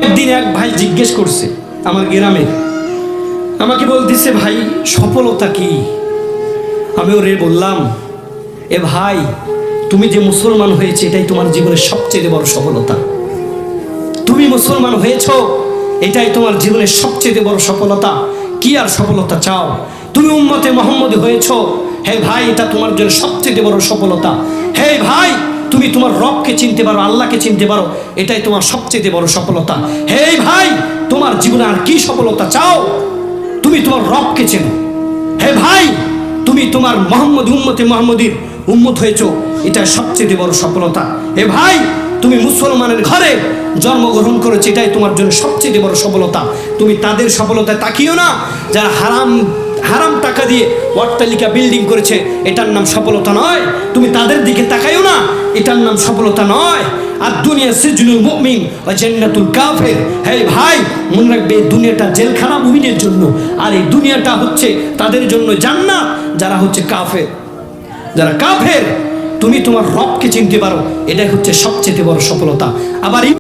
একদিন এক ভাই জিজ্ঞেস করছে আমার গ্রামে, আমাকে বলতেছে, ভাই সফলতা কি? আমি ওরে বললাম, এ ভাই তুমি যে মুসলমান হয়েছে এটাই তোমার জীবনের সবচেয়ে বড় সফলতা। তুমি মুসলমান হয়েছো এটাই তোমার জীবনের সবচেয়ে বড় সফলতা। কি আর সফলতা চাও? তুমি উম্মতে মুহাম্মদী হয়েছো, হে ভাই এটা তোমার জন্য সবচেয়ে বড় সফলতা। হে ভাই তুমি তোমার রবকে চিনতে পারো, আল্লাহকে চিনতে পারো, এটাই তোমার সবচেয়ে বড় সফলতা। হে ভাই তোমার জীবনে আর কি সফলতা চাও? তুমি তোমার রবকে চেনো। হে ভাই তুমি তোমার উম্মতে মুহাম্মদীর উম্মত হয়েছো, এটা সবচেয়ে বড় সফলতা। হে ভাই তুমি মুসলমানের ঘরে জন্মগ্রহণ করেছো, এটাই তোমার জন্য সবচেয়ে বড় সফলতা। তুমি তাদের সফলতায় তাকিও না যারা হারাম টাকা দিয়ে অট্টালিকা বিল্ডিং করেছে, এটার নাম সফলতা নয়। তুমি তাদের দিকে তাকাইও না, এটার নাম সফলতা নয়। আর দুনিয়া সিজনুল মুমিন ওয়া জান্নাতুল কাফির। হে ভাই মনে রাখবে, দুনিয়াটা জেলখানা মুমিনের জন্য, আর এই দুনিয়াটা হচ্ছে তাদের জন্য জান্নাত যারা হচ্ছে কাফের। যারা কাফের, তুমি তোমার রবকে চিনতে পারো, এটাই হচ্ছে সবচেয়ে বড় সফলতা। আবার